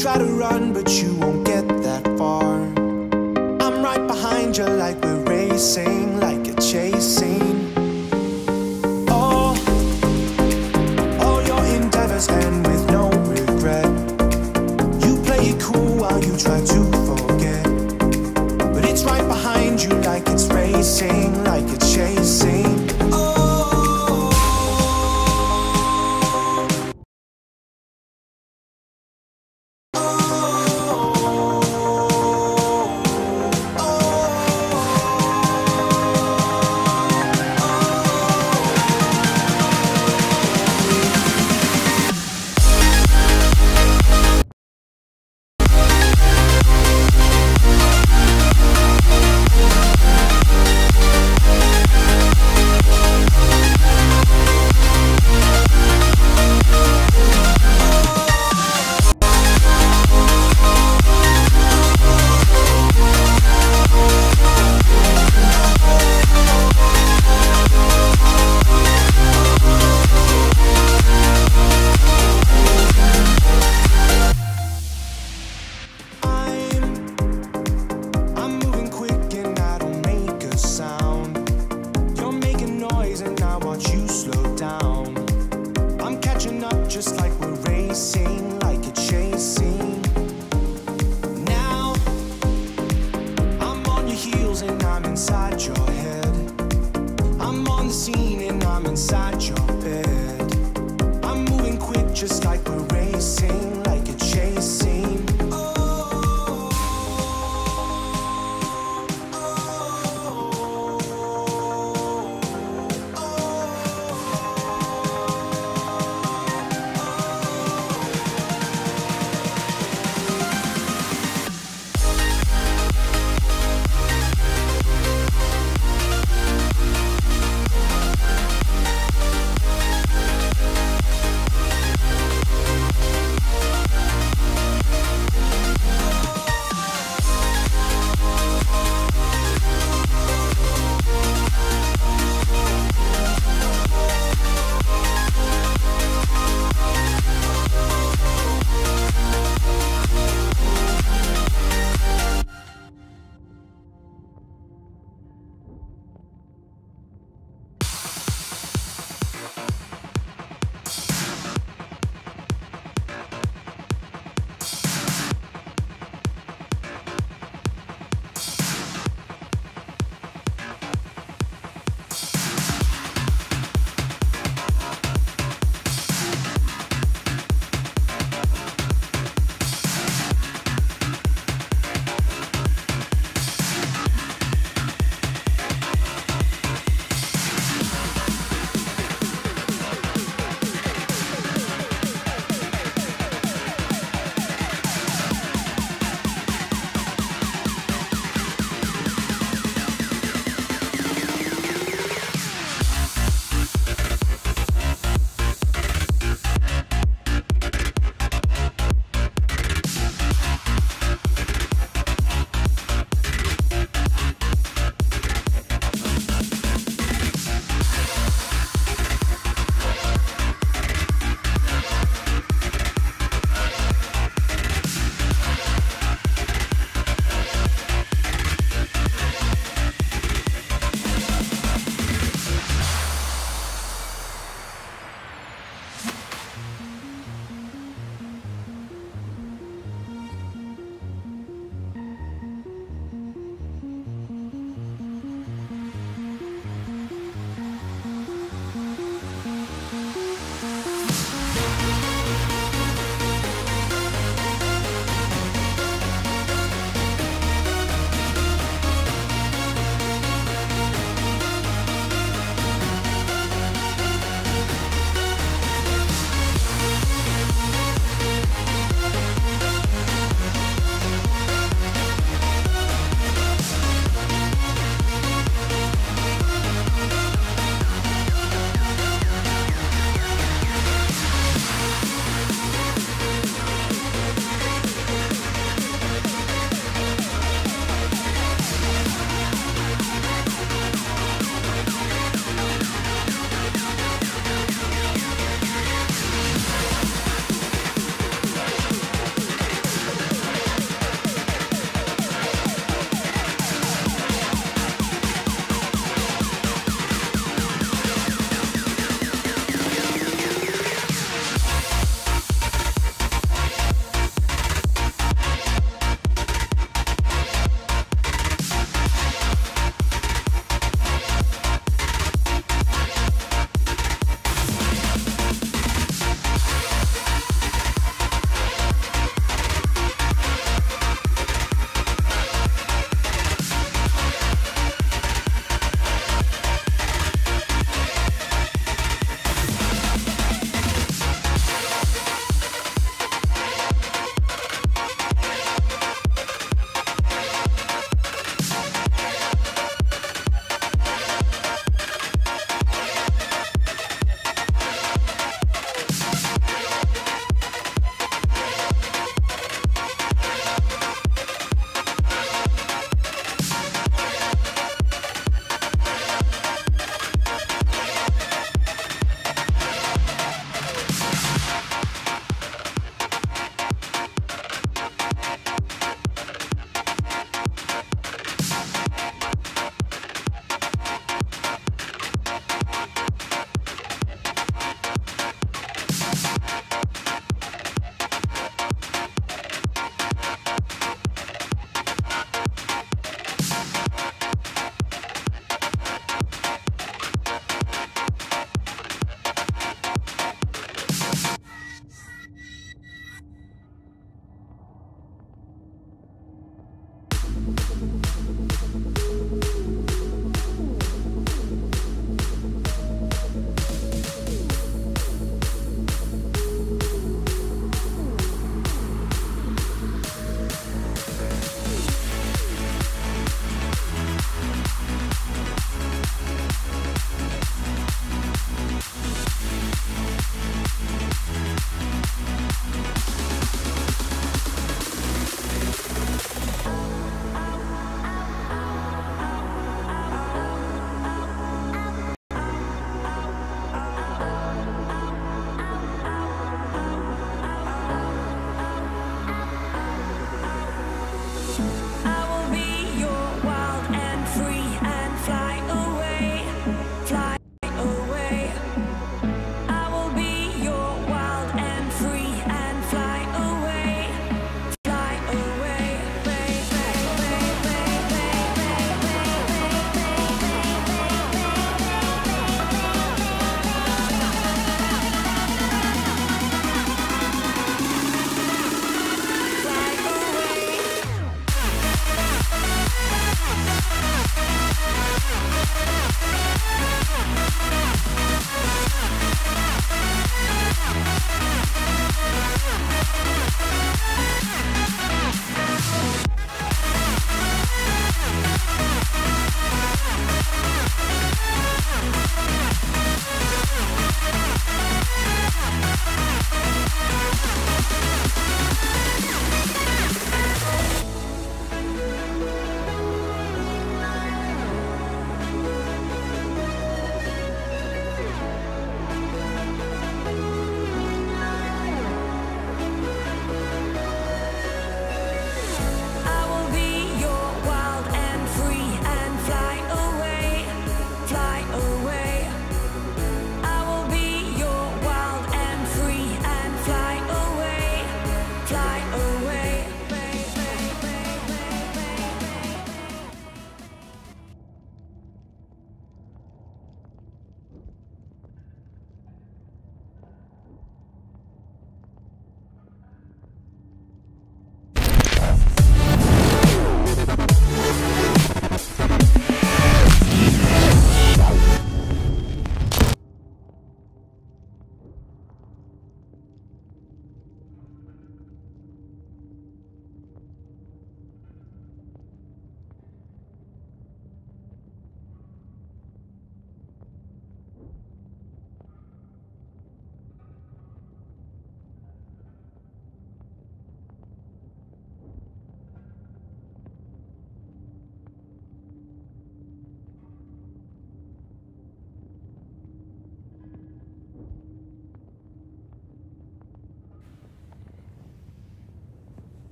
try to run, but you won't get that far. I'm right behind you like we're racing, like a chase scene. All your endeavors end with no regret. You play it cool while you try to forget, but it's right behind you like it's racing, like it's chasing.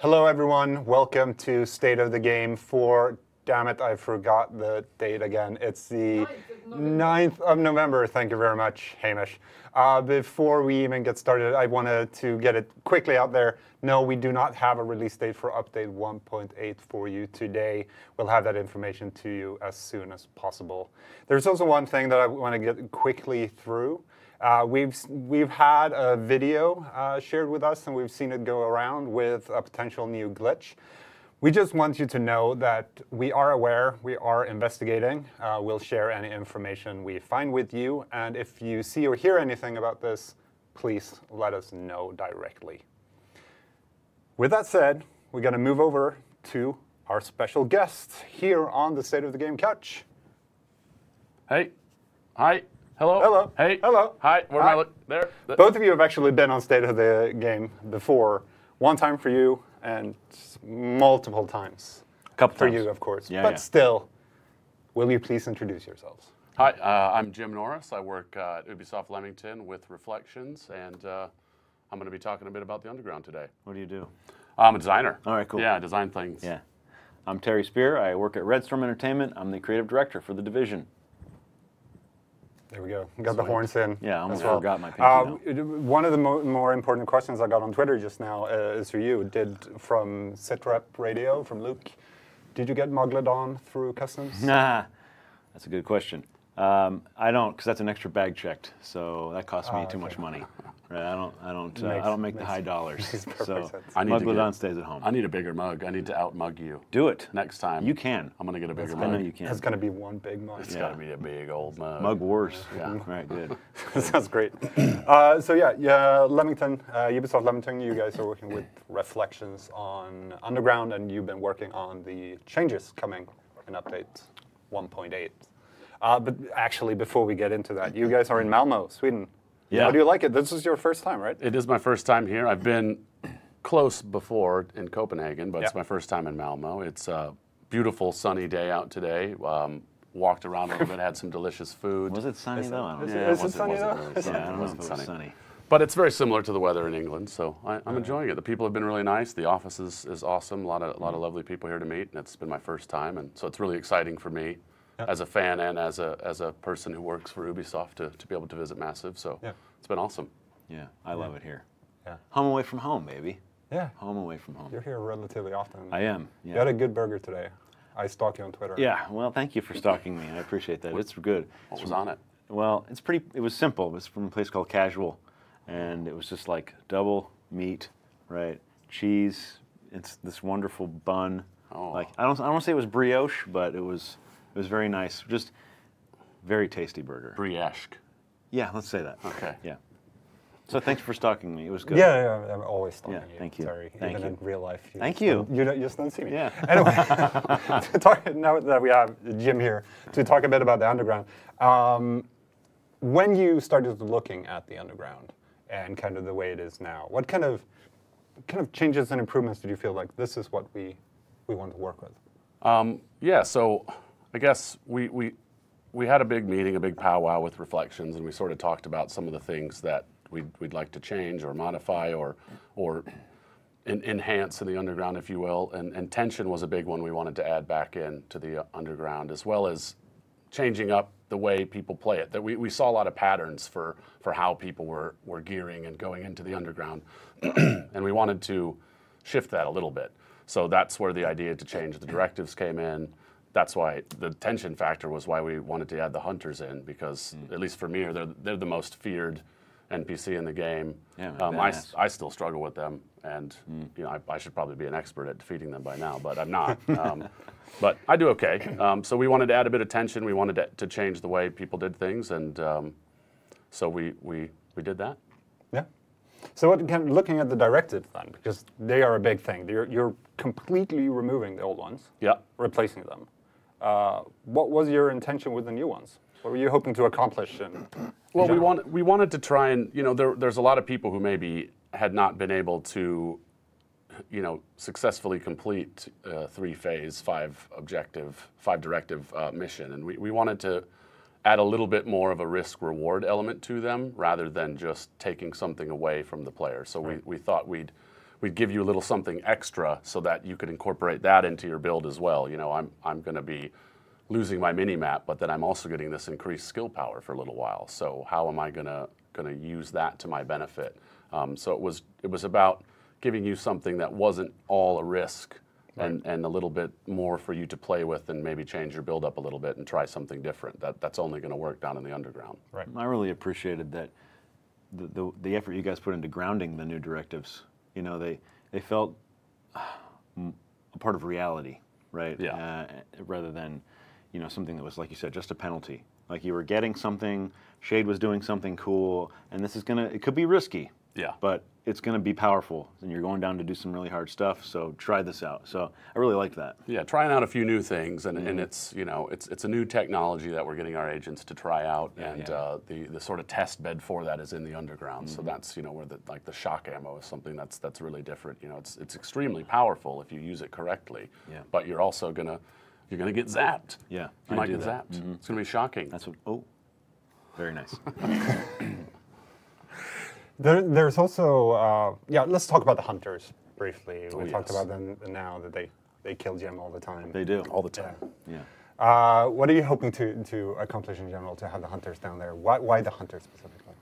Hello everyone, welcome to State of the Game for, damn it, I forgot the date again. It's the 9th of November, thank you very much, Hamish. Before we even get started, I wanted to get it quickly out there. No, we do not have a release date for update 1.8 for you today. We'll have that information to you as soon as possible. There's also one thing that I want to get quickly through. We've had a video shared with us, and we've seen it go around with a potential new glitch. We just want you to know that we are aware, we are investigating. We'll share any information we find with you, and if you see or hear anything about this, please let us know directly. With that said, we're going to move over to our special guest here on the State of the Game couch. Hey. Hi. Hello. Hello. Hey. Hello. Hi. Where am I? There. Both of you have actually been on State of the Game before. One time for you and multiple times. A couple for times. you, of course. Yeah, but yeah. Still, will you please introduce yourselves? Hi. I'm Jim Norris. I work at Ubisoft Leamington with Reflections, and I'm going to be talking a bit about the Underground today. What do you do? I'm a designer. All right, cool. Yeah, design things. Yeah. I'm Terry Spear. I work at Red Storm Entertainment. I'm the creative director for The Division. There we go. Got the horns in. Yeah, I almost as well. forgot my pinky note. One of the more important questions I got on Twitter just now is for you. From Sitrep Radio, from Luke, did you get Mugled on through customs? Nah, that's a good question. I don't, because that's an extra bag checked, so that costs me too much money. Right? I don't make the high dollars. So Megalodon stays at home. I need a bigger mug. I need to outmug you. Do it next time. You can. I'm gonna get a bigger I mug. know you can. It's going to be one big mug. It's got to be a big old mug. Mug wars. Yeah. Right. Good. Sounds great. So Leamington, Ubisoft Leamington, you guys are working with Reflections on Underground, and you've been working on the changes coming in update 1.8. But actually, before we get into that, you guys are in Malmö, Sweden. Yeah. How do you like it? This is your first time, right? It is my first time here. I've been close before in Copenhagen, but it's my first time in Malmö. It's a beautiful sunny day out today. Walked around a little bit, had some delicious food. Was it sunny though? I don't know. Is it sunny though? Really sunny. Yeah, I don't know if it was sunny. sunny. But it's very similar to the weather in England, so I'm enjoying it. The people have been really nice. The office is awesome. A lot of lovely people here to meet, and it's been my first time, and so it's really exciting for me as a fan and as a person who works for Ubisoft to be able to visit Massive. So it's been awesome. Yeah, I love it here. Yeah. Home away from home, baby. Yeah. Home away from home. You're here relatively often. I am. You Yeah. had a good burger today. I stalk you on Twitter. Yeah. Well, thank you for stalking me. I appreciate that. It's good. What was on it? Well, it was simple. It was from a place called Casual, and it was just like double meat, right? Cheese. It's this wonderful bun. Oh. Like I don't want to say it was brioche, but it was very nice. Just very tasty burger. Brioche. Yeah, let's say that. Okay. Yeah. So thanks for stalking me. It was good. Yeah, I'm always stalking Yeah, you. thank you. Sorry, Thank even you. in real life. Thank you. You just don't see me. Yeah. Anyway, now that we have Jim here to talk a bit about the Underground, when you started looking at the Underground and kind of the way it is now, what kind of changes and improvements did you feel like this is what we want to work with? Yeah, so I guess we had a big meeting, a big powwow with Reflections, and we sort of talked about some of the things that we'd like to change or modify or enhance in the Underground, if you will. And tension was a big one we wanted to add back in to the Underground, as well as changing up the way people play it. That we saw a lot of patterns for how people were gearing and going into the Underground, and we wanted to shift that a little bit. So that's where the idea to change the directives came in. That's why the tension factor was why we wanted to add the hunters in, because at least for me, they're the most feared NPC in the game. Yeah, I still struggle with them, and I should probably be an expert at defeating them by now, but I'm not. But I do okay. So we wanted to add a bit of tension. We wanted to change the way people did things, and so we did that. Yeah. So looking at the directives then, because they are a big thing. You're completely removing the old ones. Yeah. Replacing them. What was your intention with the new ones? What were you hoping to accomplish? Well, we wanted to try and, there's a lot of people who maybe had not been able to, successfully complete 3-phase, 5-directive mission. And we wanted to add a little bit more of a risk-reward element to them rather than just taking something away from the player. So we thought we'd give you a little something extra so that you could incorporate that into your build as well. I'm going to be losing my mini-map, but then I'm also getting this increased skill power for a little while. So how am I going to use that to my benefit? So it was about giving you something that wasn't all a risk, and a little bit more for you to play with and maybe change your build up a little bit and try something different. That's only going to work down in the Underground. Right. I really appreciated that the effort you guys put into grounding the new directives. They felt a part of reality, right? Yeah. Rather than something that was, like you said, just a penalty. Like you were getting something, Shade was doing something cool, and it could be risky. Yeah. But it's going to be powerful, and you're going down to do some really hard stuff. So try this out. So I really liked that. Yeah, trying out a few new things, and it's it's a new technology that we're getting our agents to try out, the sort of test bed for that is in the Underground. So that's where the shock ammo is something that's really different. It's extremely powerful if you use it correctly. Yeah. But you're also gonna get zapped. Yeah, you might get zapped. It's gonna be shocking. That's what. Oh, very nice. There's also, let's talk about the hunters briefly. We talked yes. about them now that they kill Jim all the time. They do. All the time. Yeah. What are you hoping to accomplish in general to have the hunters down there? Why the hunters specifically?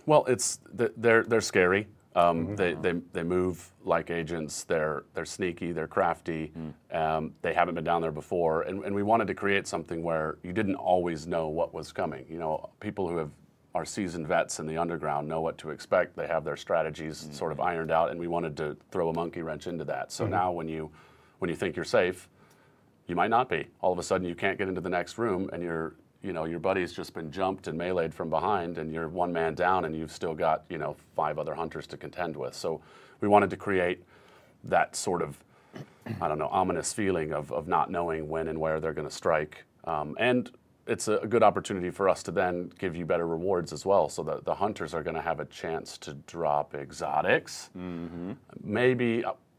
Well, they're scary. They move like agents. They're sneaky. They're crafty. They haven't been down there before, and we wanted to create something where you didn't always know what was coming. People who our seasoned vets in the underground know what to expect. They have their strategies sort of ironed out, and we wanted to throw a monkey wrench into that. So now when you think you're safe, you might not be. All of a sudden you can't get into the next room, and your buddy's just been jumped and meleeed from behind, and you're one man down, and you've still got 5 other hunters to contend with. So we wanted to create that sort of, I don't know, ominous feeling of not knowing when and where they're going to strike. And it's a good opportunity for us to then give you better rewards as well, so that the hunters are going to have a chance to drop exotics.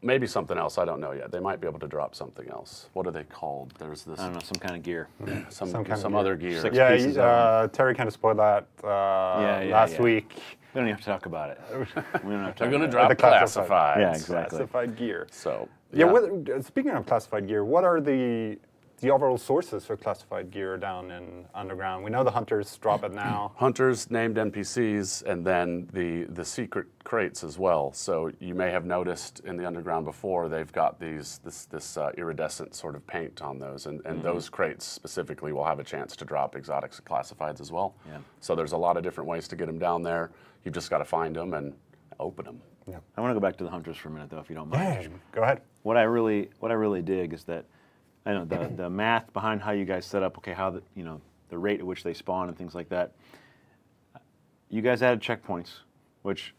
Maybe something else. I don't know yet. They might be able to drop something else. What are they called? There's this. I don't know, some kind of gear. some other gear. Terry kind of spoiled that last week. We don't have to talk about it. We don't have to They're talk going to about drop classified. Yeah, exactly. Classified gear. So Speaking of classified gear, what are the overall sources for classified gear down in underground? We know the hunters drop it now. Hunters, named NPCs, and then the secret crates as well. So you may have noticed in the underground before, they've got this iridescent sort of paint on those, and those crates specifically will have a chance to drop exotics and classifieds as well. Yeah. So there's a lot of different ways to get them down there. You've just got to find them and open them. Yeah. I want to go back to the hunters for a minute, though, if you don't mind. Yeah, go ahead. What I really dig is that, I know the math behind how you guys set up, okay, how the rate at which they spawn and things like that. You guys added checkpoints, which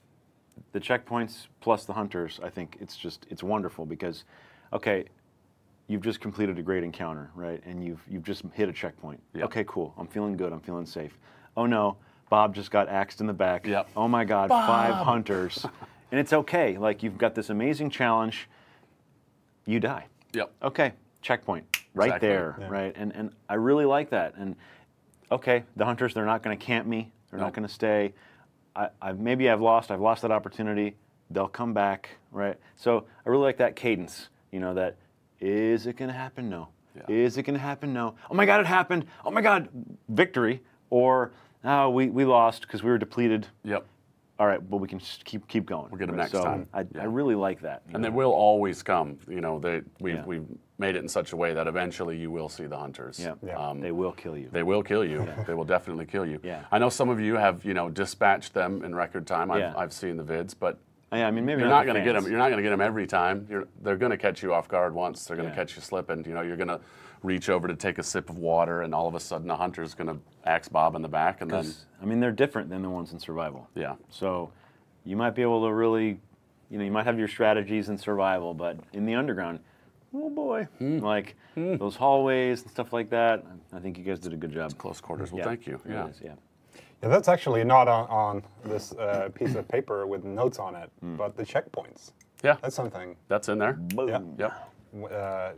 the checkpoints plus the hunters, I think it's wonderful because, okay, you've just completed a great encounter, right? And you've just hit a checkpoint. Yep. Okay, cool. I'm feeling good. I'm feeling safe. Oh no, Bob just got axed in the back. Yep. Oh my God, Bob. 5 hunters, and it's okay. Like you've got this amazing challenge. You die. Yep. Okay. Checkpoint right Exactly. there, Yeah. right? And I really like that. And okay, the hunters, they're not going to camp me. They're not going to stay. Maybe I've lost that opportunity. They'll come back, right? So I really like that cadence. That is it going to happen? No. Yeah. Is it going to happen? No. Oh my God, it happened. Oh my God, victory. Or we lost because we were depleted. Yep. All right, but we can just keep going. We'll get them next So time. I really like that. And they will always come. We've made it in such a way that eventually you will see the hunters. Yeah. Yeah. They will kill you. They will kill you. They will definitely kill you. Yeah. I know some of you have dispatched them in record time. Yeah. I've seen the vids, but Yeah, I mean, maybe you're not not going to get them. You're not going to get them every time. They're going to catch you off guard once. They're going to Yeah. catch you slipping. You're going to reach over to take a sip of water, and all of a sudden a hunter's going to axe Bob in the back, and then I mean, they're different than the ones in survival. yeah. So you might be able to really, you might have your strategies in survival, but in the underground, oh boy, those hallways and stuff like that. I think you guys did a good job. Close quarters. Well, Yeah. thank you. It Yeah. is, yeah. Yeah, that's actually not on this piece of paper with notes on it, but the checkpoints. Yeah. That's something. That's in there. Boom. Yep.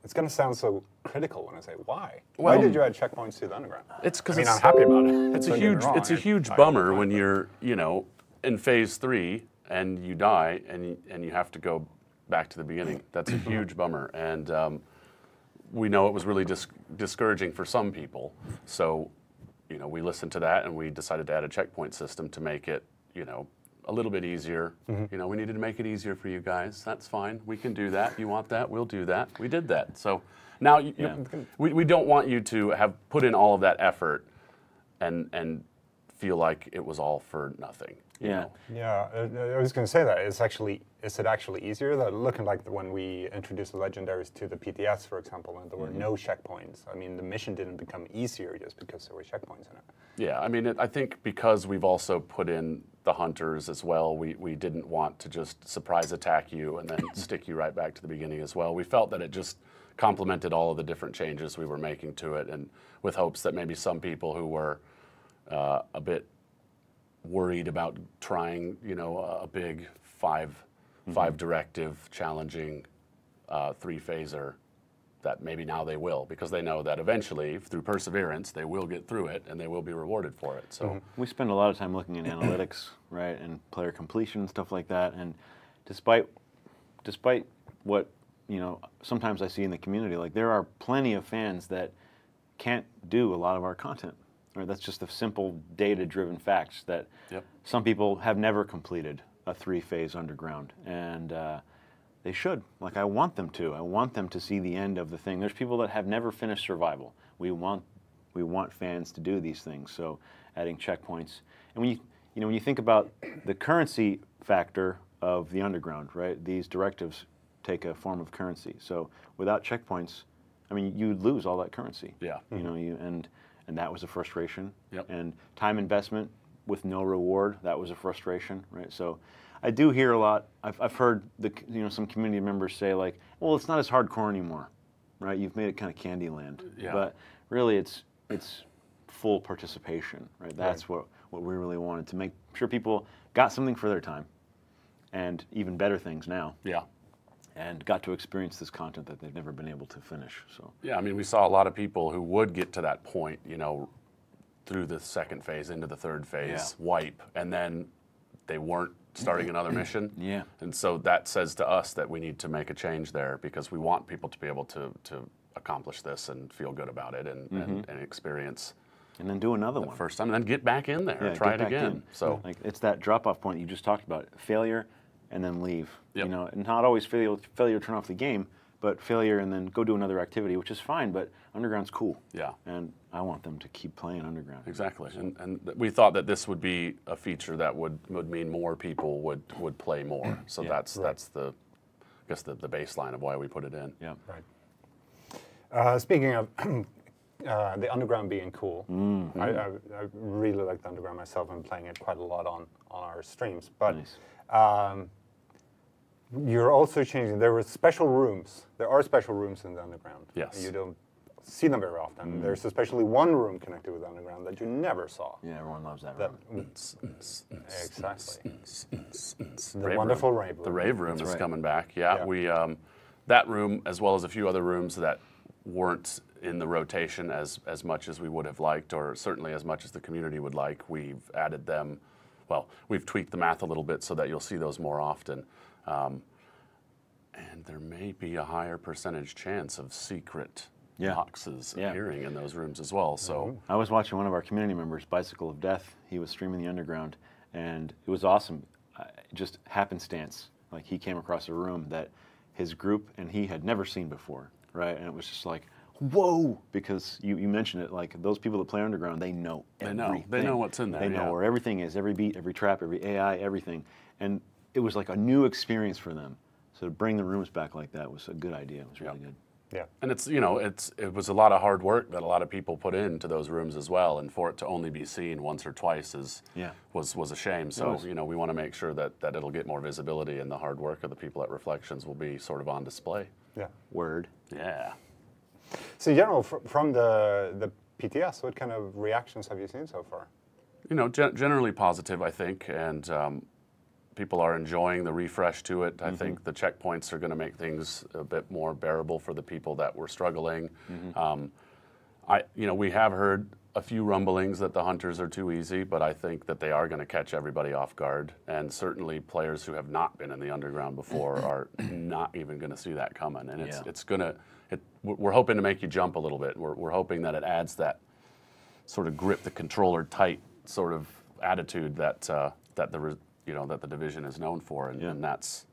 It's going to sound so critical when I say why. Well- Why did you add checkpoints to the underground? It's because I mean, I'm happy about it. It's Don't a get me huge wrong. it's a huge I- bummer when you're in phase 3 and you die and you have to go back to the beginning. That's a huge bummer, and we know it was really discouraging for some people. So we listened to that and we decided to add a checkpoint system to make it a little bit easier. We needed to make it easier for you guys. That's fine. We can do that. You want that? We'll do that. We did that. So now we don't want you to have put in all of that effort and feel like it was all for nothing. you Yeah. know? Yeah, I was going to say that. Is it actually easier? That looking like when we introduced the legendaries to the PTS, for example, and there were no checkpoints. I mean, the mission didn't become easier just because there were checkpoints in it. Yeah, I mean, I think because we've also put in the hunters as well, we didn't want to just surprise attack you and then stick you right back to the beginning as well. We felt that it just complemented all of the different changes we were making to it, and with hopes that maybe some people who were a bit worried about trying, a big five directive challenging 3-phaser, that maybe now they will, because they know that eventually, through perseverance, they will get through it and they will be rewarded for it. So We spend a lot of time looking at analytics, right, and player completion and stuff like that. And despite what sometimes I see in the community, like there are plenty of fans that can't do a lot of our content. Right, that's just a simple data-driven facts that some people have never completed a 3-phase underground, and they should. Like, I want them to. I want them to see the end of the thing. There's people that have never finished survival. We want fans to do these things. So adding checkpoints. And when you think about the currency factor of the underground, right? These directives take a form of currency. So without checkpoints, I mean, you'd lose all that currency. Yeah. You know, and that was a frustration. Yep. And time investment with no reward, that was a frustration, right? So I do hear a lot. I've heard some community members say like, well, it's not as hardcore anymore, right? You've made it kind of Candyland. Yeah. But really, it's full participation, right? That's what we really wanted, to make sure people got something for their time, and even better things now. Yeah. And got to experience this content that they've never been able to finish. So Yeah, I mean, we saw a lot of people who would get to that point, you know, through the second phase into the third phase, wipe, and then they weren't starting another mission. Yeah. And so that says to us that we need to make a change there, because we want people to be able to accomplish this and feel good about it and experience. And then do another one. First time, and then get back in there and try it again. So like, it's that drop-off point you just talked about. Failure and then leave. Yep. You know, and not always failure to turn off the game, but failure and then go do another activity, which is fine, but Underground's cool. Yeah. And I want them to keep playing Underground. Exactly. And we thought that this would be a feature that would mean more people would play more. So that's the, I guess, the baseline of why we put it in. Yeah. Right. Speaking of the Underground being cool, I really like the Underground myself. I'm playing it quite a lot on our streams. But Nice. You're also changing. There are special rooms in the Underground. Yes. You don't see them very often. There's especially one room connected with the Underground that you never saw. Yeah, everyone loves that room. Exactly. The Rave wonderful room. rave room. The rave room is right. coming back. Yeah, we that room, as well as a few other rooms that weren't in the rotation as much as we would have liked, or certainly as much as the community would like, we've added them. Well, we've tweaked the math a little bit so that you'll see those more often. And there may be a higher percentage chance of secret boxes appearing in those rooms as well. So I was watching one of our community members, Bicycle of Death. He was streaming the Underground, and it was awesome. Just happenstance. Like, he came across a room that his group and he had never seen before, right? And it was just like, whoa! Because you mentioned it, like, those people that play Underground, they know everything. They know what's in there. They know where everything is, every beat, every trap, every AI, everything. And it was like a new experience for them. So to bring the rooms back like that was a good idea. It was really good. Yeah. And it's, you know, it was a lot of hard work that a lot of people put into those rooms as well, and for it to only be seen once or twice was a shame. So, you know, we want to make sure that it'll get more visibility, and the hard work of the people at Reflections will be sort of on display. Yeah. Word. Yeah. So in general, from the PTS, what kind of reactions have you seen so far? You know, generally positive, I think, and people are enjoying the refresh to it. I think the checkpoints are going to make things a bit more bearable for the people that were struggling. You know, we have heard a few rumblings that the hunters are too easy, but I think that they are going to catch everybody off guard, and certainly players who have not been in the Underground before are not even going to see that coming. And it's going to. We're hoping to make you jump a little bit. We're hoping that it adds that sort of grip the controller tight sort of attitude that the division is known for, and that's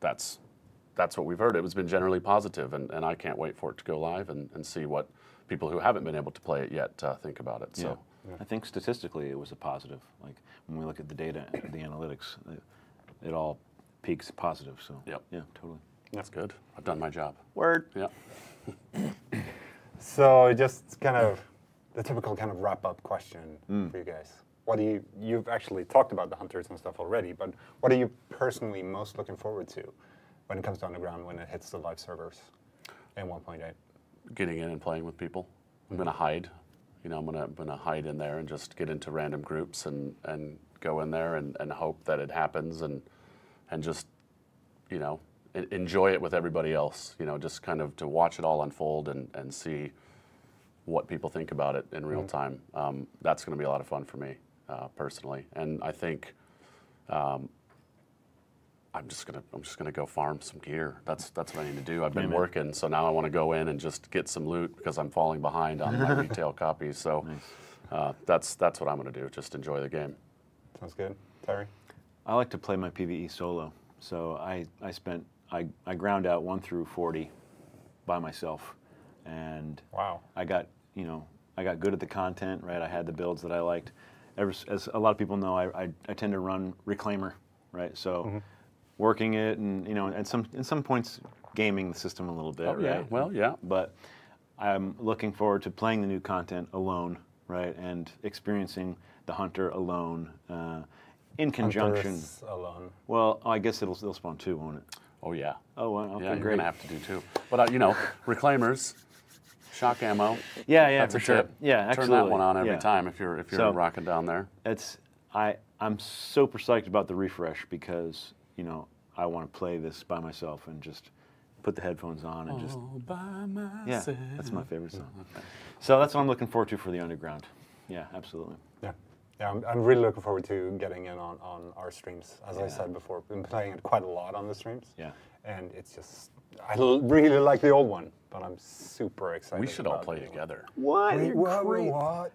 what we've heard. It's been generally positive, and I can't wait for it to go live and see what people who haven't been able to play it yet think about it. So I think statistically it was a positive. Like, when we look at the data, the analytics, it all peaks positive. So Yep. Yeah, totally. that's good. I've done my job. Word. Yeah. So just kind of the typical kind of wrap-up question for you guys. What do you've actually talked about the hunters and stuff already, but what are you personally most looking forward to when it comes to Underground, when it hits the live servers in 1.8? Getting in and playing with people. I'm going to hide. You know, I'm going to hide in there and just get into random groups and go in there and hope that it happens and just, you know, enjoy it with everybody else. You know, just kind of to watch it all unfold and see what people think about it in real time. That's going to be a lot of fun for me personally, and I think I'm just gonna go farm some gear. That's what I need to do. I've been working, so now I want to go in and just get some loot because I'm falling behind on my retail copies. So that's what I'm gonna do. Just enjoy the game. Sounds good. Terry? I like to play my PvE solo. So I ground out 1 through 40 by myself, and Wow. I got good at the content, right? I had the builds that I liked, as a lot of people know, I tend to run Reclaimer, right? So working it, and at some points gaming the system a little bit. Oh, yeah. Right? Well, yeah. But I'm looking forward to playing the new content alone, right, and experiencing the Hunter alone in conjunction. Hunters alone. Well, I guess they'll spawn 2, won't it? Oh, yeah. Oh, well, okay, Yeah, you're great. going to have to do 2. But, Reclaimers, shock ammo. Yeah, That's for a sure. tip. Yeah, Turn absolutely. that one on every Yeah. time if you're So- rocking down there. I'm super psyched about the refresh because, I want to play this by myself and just put the headphones on and just, All by yeah, myself. that's my favorite song. So that's what I'm looking forward to for the Underground. Yeah, absolutely. Yeah. Yeah, I'm really looking forward to getting in on our streams. As I said before, been playing it quite a lot on the streams. Yeah. And it's just, I really like the old one, but I'm super excited. We should all about play the new one. together. What? What?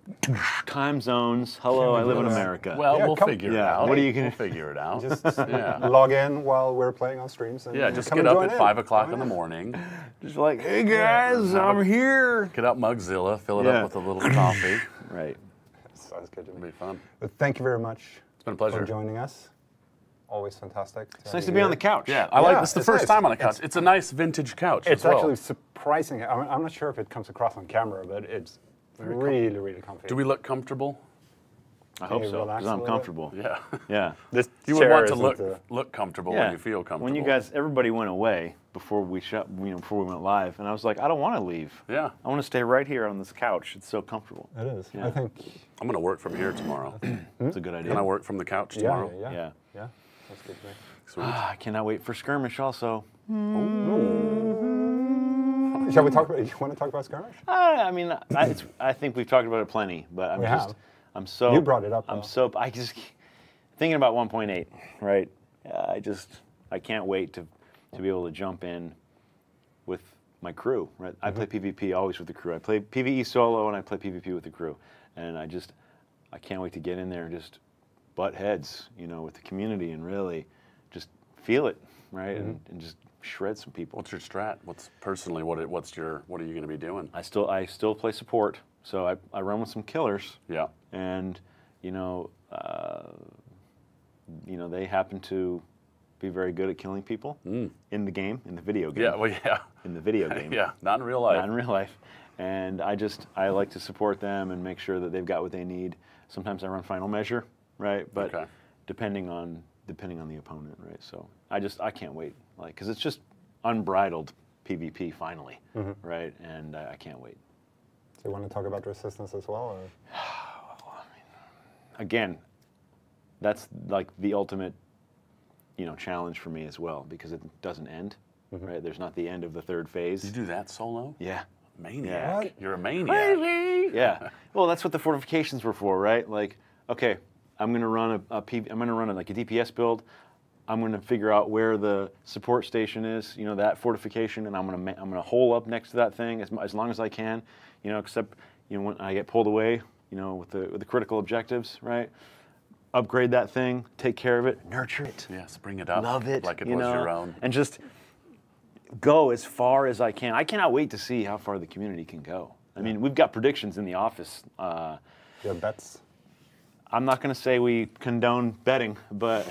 Time zones. Hello, I live in America. Well, Yeah, we'll come- figure it Yeah, out. what are you gonna- We'll figure it out. Just yeah. log in while we're playing on streams. And Yeah, just come get and up join at in. 5 o'clock Join in the in. morning. Just like, hey guys, I'm here. Get up Mugzilla, fill it Yeah. up with a little coffee. Right. Sounds good to It'll me. be fun. But thank you very much. It's been a pleasure. For joining us. Always fantastic. It's nice to be on the couch. Yeah, I like Yeah, this. Is the it's first nice. time on a couch. It's a nice vintage couch. It's as well. actually surprising. I'm not sure if it comes across on camera, but it's really comfy. Do we look comfortable? I hope you so, relax because a I'm little bit? comfortable. Yeah. Yeah. This You would chair want to isn't, look comfortable Yeah. when you feel comfortable. When you guys, everybody went away before we before we went live, and I was like, I don't want to leave. Yeah. I want to stay right here on this couch. It's so comfortable. It is. Yeah. I think. I'm going to work from here tomorrow. It's a good idea. Can I work from the couch Yeah, tomorrow? yeah. That's good. To me. Sweet. I cannot wait for skirmish. Also, Shall we talk about? You want to talk about skirmish? I think we've talked about it plenty, but We have. I'm so. You brought it up, I'm though. so. I just thinking about 1.8. Right. I can't wait to be able to jump in with my crew. Right. I play PvP always with the crew. I play PvE solo and I play PvP with the crew, and I can't wait to get in there and just butt heads, with the community and really just feel it, right, and just shred some people. What's your strat? What's personally what are you going to be doing? I still play support, so I run with some killers, Yeah. and they happen to be very good at killing people in the game, in the video game. Yeah. Well, yeah. In the video game. Yeah. Not in real life. Not in real life. And I like to support them and make sure that they've got what they need. Sometimes I run final measure, right? But Okay. depending on the opponent, right? So I can't wait, because it's just unbridled PvP finally, right? And I can't wait. Do you want to talk about resistance as well? Or? Again, that's like the ultimate, challenge for me as well, because it doesn't end, right? There's not the end of the third phase. You do that solo? Yeah. Maniac. Yeah. You're a maniac. Crazy. Yeah. Well, that's what the fortifications were for, right? Like, okay, I'm gonna run a DPS build. I'm gonna figure out where the support station is, that fortification, and I'm gonna hole up next to that thing as long as I can, except when I get pulled away, with the critical objectives, right? Upgrade that thing, take care of it, nurture it. Yes, bring it up. Love it. Like it was your own. And just go as far as I can. I cannot wait to see how far the community can go. I mean, we've got predictions in the office. Your bets? I'm not going to say we condone betting, but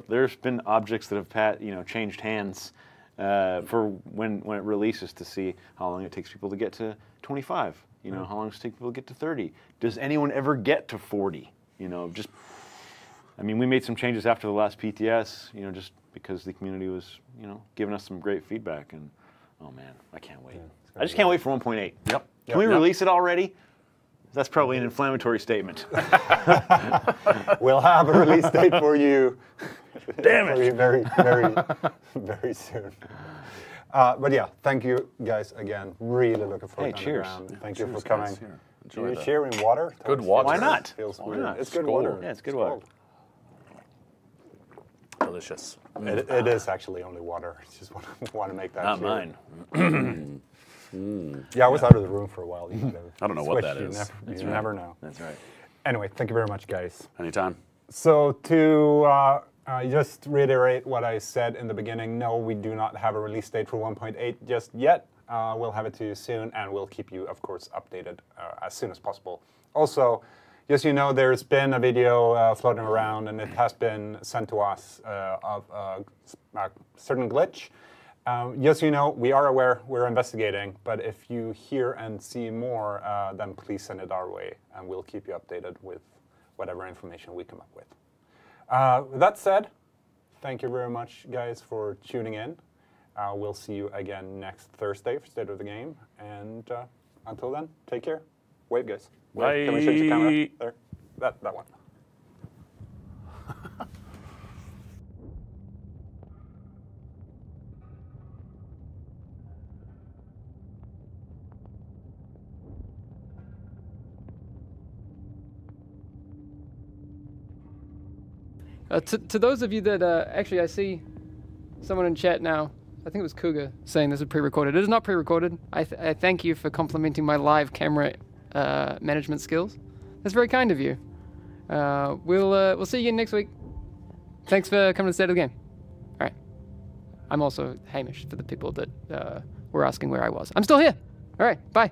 there's been objects that have changed hands for when it releases, to see how long it takes people to get to 25. How long does it take people to get to 30? Does anyone ever get to 40? We made some changes after the last PTS, just because the community was, giving us some great feedback, and oh man, I can't wait. I just can't wait for 1.8. Yep. Can we release it already? That's probably an inflammatory statement. We'll have a release date for you. Damn it. For you very soon. But yeah, thank you guys again. Really looking forward to cheers. Underground. Thank Cheers, you for guys. coming. Here, Do enjoy you that. share in water? Good water. Why not? Feels Why weird. not? It's good Skål. water. Yeah, it's good Skål. water. Delicious. It is actually only water. I just want to make that Not clear. mine. Yeah, I was out of the room for a while. You might have I don't know what switched. that is. You never know. That's right. Anyway, thank you very much, guys. Anytime. So to just reiterate what I said in the beginning, no, we do not have a release date for 1.8 just yet. We'll have it to you soon, and we'll keep you, of course, updated as soon as possible. Also, Just so you know, there's been a video floating around, and it has been sent to us of a certain glitch. Just so you know, we are aware, we're investigating, but if you hear and see more, then please send it our way, and we'll keep you updated with whatever information we come up with. With that said, thank you very much, guys, for tuning in. We'll see you again next Thursday for State of the Game, and until then, take care. Wave, guys. Wave. Can we change the camera? There. That one. To those of you that actually, I see someone in chat now. I think it was Cougar saying this is pre-recorded. It is not pre-recorded. I thank you for complimenting my live camera management skills. That's very kind of you. We'll see you again next week. Thanks for coming to the State of the Game. All right. I'm also Hamish for the people that were asking where I was. I'm still here. All right. Bye.